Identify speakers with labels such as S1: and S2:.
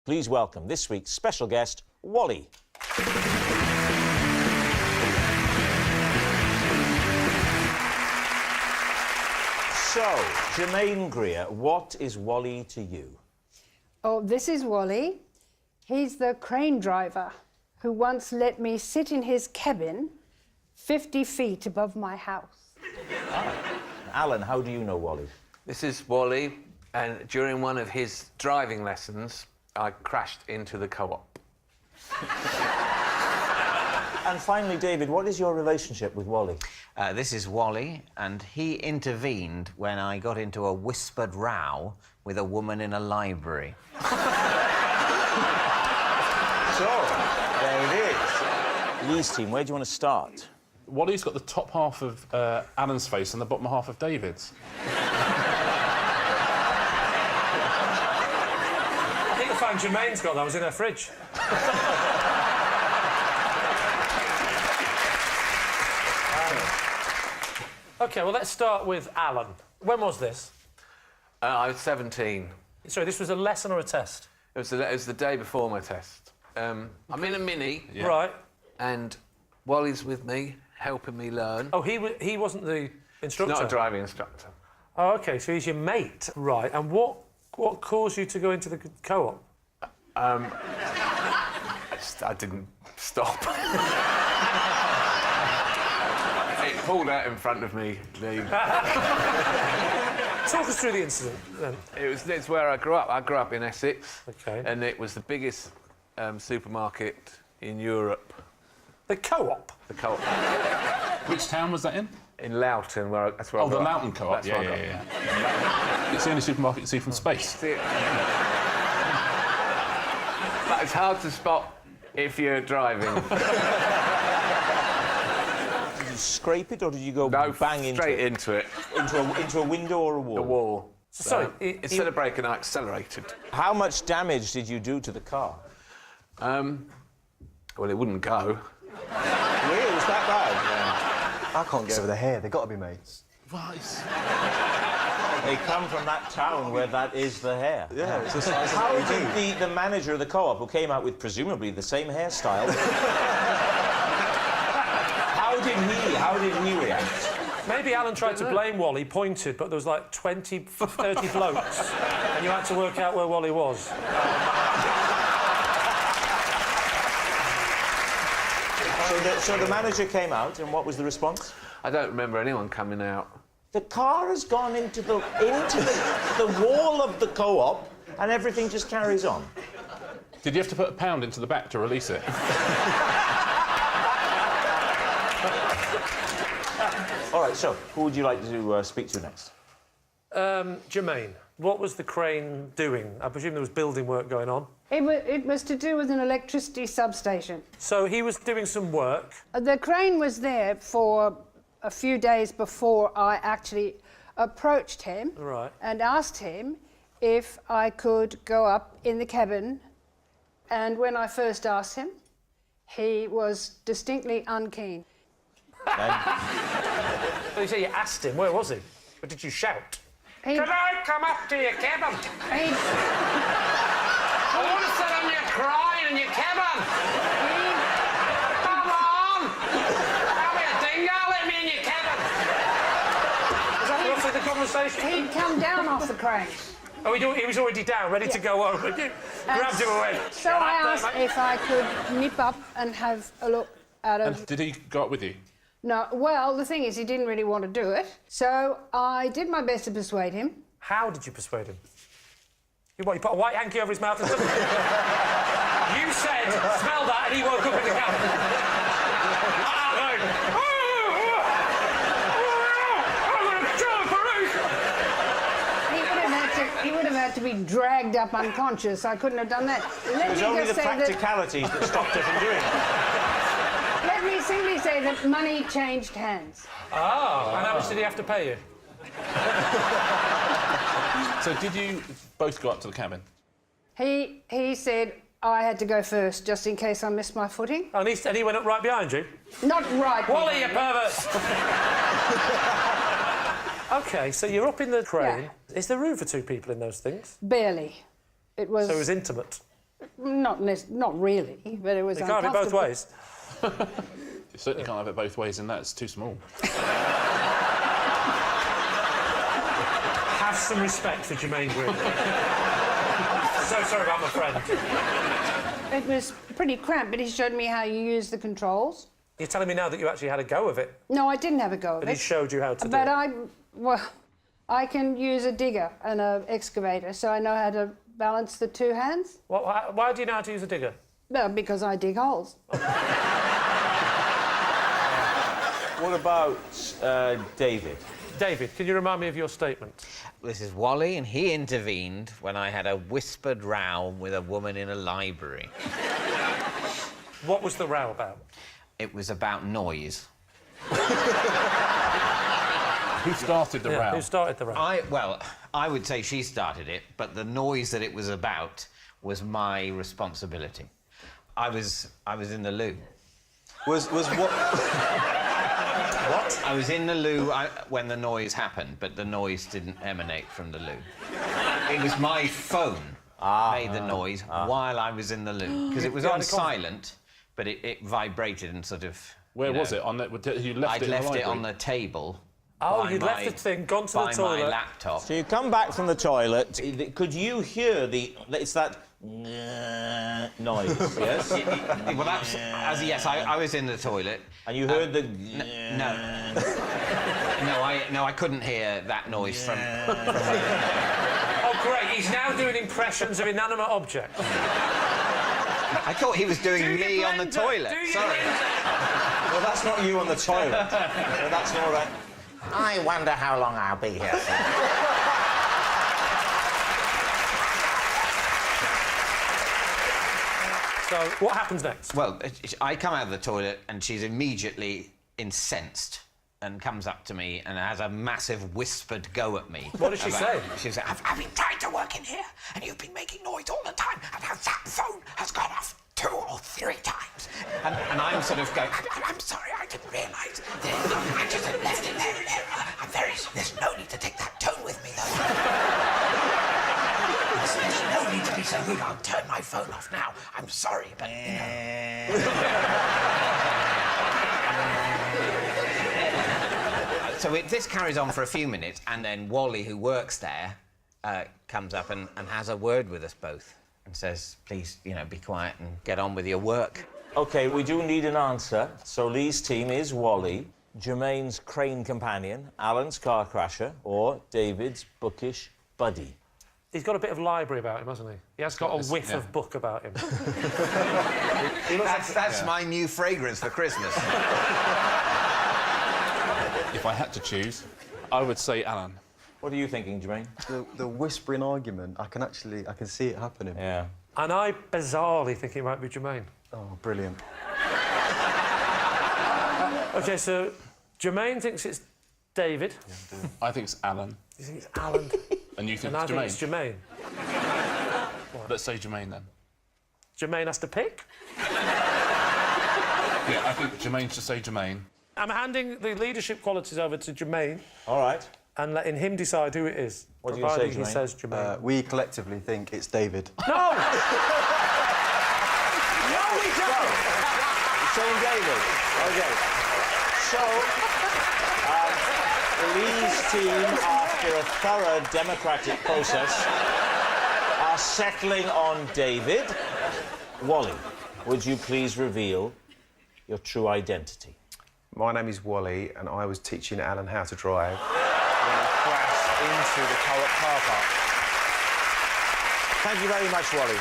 S1: Please welcome this week's special guest, Wally. So, Germaine Greer, what is Wally to you?
S2: Oh, this is Wally. He's the crane driver who once let me sit in his cabin 50 feet above my house.
S1: Alan, how do you know Wally?
S3: This is Wally, and during one of his driving lessons, I crashed into the co-op.
S1: And finally, David, what is your relationship with Wally?
S4: This is Wally, and he intervened when I got into a whispered row with a woman in a library.
S1: So, there it is. Lee's team, where do you want to start?
S5: Wally's got the top half of Alan's face and the bottom half of David's.
S6: I think the phone Germaine's got that was in her fridge. OK, well, let's start with Alan. When was this?
S3: I was 17.
S6: Sorry, this was a lesson or a test?
S3: It was the day before my test. I'm in a Mini.
S6: Yeah. Right.
S3: And Wally's with me, helping me learn.
S6: Oh, he wasn't the instructor?
S3: Not a driving instructor.
S6: Oh, OK, so he's your mate. Right, and what caused you to go into the co-op?
S3: I didn't stop. It pulled out in front of me, Lee.
S6: Talk us through the incident, then.
S3: It's where I grew up. I grew up in Essex.
S6: OK.
S3: And it was the biggest supermarket in Europe.
S6: The co-op?
S3: The co-op.
S5: Which town was that in?
S3: In Loughton, that's where I
S5: Oh,
S3: grew
S5: the
S3: up.
S5: Loughton Co-op.
S3: That's where I grew up.
S5: Yeah. It's the only supermarket you see from space.
S3: See it? But it's hard to spot if you're driving.
S1: Did you scrape it or did you go
S3: No,
S1: bang into
S3: straight
S1: it?
S3: into it.
S1: Into a window or a wall?
S3: The wall.
S6: Sorry,
S3: Instead of braking, I accelerated.
S1: How much damage did you do to the car?
S3: Well, it wouldn't go.
S1: Really? It was that bad?
S7: I can't get over the hair. They've got to be mates.
S5: Right.
S1: They come from that town where that is the hair.
S7: Yeah, it's the size of
S1: How
S7: what we
S1: did the manager of the co-op, who came out with presumably the same hairstyle, how did he react?
S6: Maybe Alan tried to blame Wally, pointed, but there was like 20, 30 blokes, and you had to work out where Wally was.
S1: So the manager came out, and what was the response?
S3: I don't remember anyone coming out.
S1: The car has gone into the wall of the co-op, and everything just carries on.
S5: Did you have to put £1 into the back to release it?
S1: All right, so who would you like to speak to next?
S6: Germaine, what was the crane doing? I presume there was building work going on.
S2: It was to do with an electricity substation.
S6: So he was doing some work.
S2: The crane was there for a few days before I actually approached him and asked him if I could go up in the cabin. And when I first asked him, he was distinctly unkeen.
S6: So you say you asked him, where was he? Or did you shout?
S2: Can
S6: I come up to your cabin? I want to sit on your crane in your cabin. Come on! Tell me a dingo, let me in your cabin. Is that roughly the conversation?
S2: He'd come down off the crane.
S6: Oh, he was already down, ready to go over. You grabbed him away.
S2: So I asked if I could nip up and have a look at him.
S5: And did he go up with you?
S2: No, well, the thing is, he didn't really want to do it, so I did my best to persuade him.
S6: How did you persuade him? You put a white hanky over his mouth and something? You said, smell that, and he woke up in the cabin.
S2: He would have had to be dragged up unconscious. I couldn't have done that.
S1: It was only the practicalities that stopped her from doing it.
S2: Let me simply say that money changed hands.
S6: Oh, and how much did he have to pay you?
S5: So did you both go up to the cabin?
S2: He said I had to go first, just in case I missed my footing.
S6: And he went up right behind you?
S2: Not right
S6: Wally, you
S2: behind me.
S6: pervert! OK, so you're up in the crane.
S2: Yeah.
S6: Is there room for two people in those things?
S2: Barely. It was...
S6: So it was intimate?
S2: Not really, but it was
S6: You can't have it both
S2: uncomfortable.
S6: ways.
S5: You certainly can't have it both ways in that. It's too small.
S6: Have some respect for Germaine Greer. So sorry about my friend.
S2: It was pretty cramped, but he showed me how you use the controls.
S6: You're telling me now that you actually had a go of it,
S2: No, I didn't have a go of
S6: and
S2: it.
S6: he showed you how to do
S2: But
S6: it.
S2: I can use a digger and an excavator, so I know how to balance the two hands.
S6: Why do you know how to use a digger?
S2: No, because I dig holes.
S1: What about David?
S6: David, can you remind me of your statement?
S4: This is Wally, and he intervened when I had a whispered row with a woman in a library.
S6: What was the row about?
S4: It was about noise.
S5: Who started the row?
S6: Who started the row?
S4: I would say she started it, but the noise that it was about was my responsibility. I was in the loo.
S7: Was what?
S6: What?
S4: I was in the loo when the noise happened, but the noise didn't emanate from the loo. It was my phone made the noise while I was in the loo, because it was on silent, but it vibrated and sort of...
S5: Where was it? On the, you left
S4: I'd
S5: it in the
S4: left it
S5: library?
S4: on the table.
S6: Oh, you'd left the thing, gone to the
S4: by
S6: toilet.
S4: my laptop.
S1: So you come back from the toilet. Could you hear it's that noise? Yes.
S4: Well, yes, I was in the toilet.
S1: And you heard the
S4: No, I couldn't hear that noise from
S6: Oh, great, he's now doing impressions of inanimate objects.
S4: I thought he was doing me on the toilet. Sorry.
S1: Well, that's not you on the toilet. No, that's more like... I wonder how long I'll be here for.
S6: So, what happens next?
S4: Well, I come out of the toilet and she's immediately incensed and comes up to me and has a massive whispered go at me.
S6: What did she say?
S4: She said, I've been trying to work in here and you've been making noise all the time and that phone has gone off 2 or 3 times. And I'm sort of going, I'm sorry, I didn't realise. I just left it there. There's no need to take that tone with me, though. There's no need to be so rude. I'll turn my phone off now. I'm sorry, but, you know... So this carries on for a few minutes, and then Wally, who works there, comes up and has a word with us both and says, please, be quiet and get on with your work.
S1: OK, we do need an answer. So Lee's team is Wally, Germaine's crane companion, Alan's car crasher, or David's bookish buddy.
S6: He's got a bit of library about him, hasn't he? He has got a whiff of book about him.
S4: That's my new fragrance for Christmas.
S5: If I had to choose, I would say Alan.
S1: What are you thinking, Germaine?
S7: The whispering argument, I can see it happening.
S1: Yeah.
S6: And I bizarrely think it might be Germaine.
S7: Oh, brilliant.
S6: OK, so Germaine thinks it's David.
S5: I think it's Alan.
S6: You think it's Alan?
S5: And you think
S6: And I
S5: it's
S6: think
S5: Germaine?
S6: it's Germaine.
S5: Let's say Germaine, then.
S6: Germaine has to pick?
S5: Yeah, I think Germaine should say Germaine.
S6: I'm handing the leadership qualities over to Germaine
S1: All right.
S6: and letting him decide who it is.
S1: What do you say,
S6: providing he
S1: Germaine?
S6: says Germaine.
S7: We collectively think it's David.
S6: No!
S1: Saying David. OK. So, Lee's team, after a thorough democratic process, are settling on David. Wally, would you please reveal your true identity?
S8: My name is Wally, and I was teaching Alan how to drive when he crashed into the co-op car park.
S1: Thank you very much, Wally.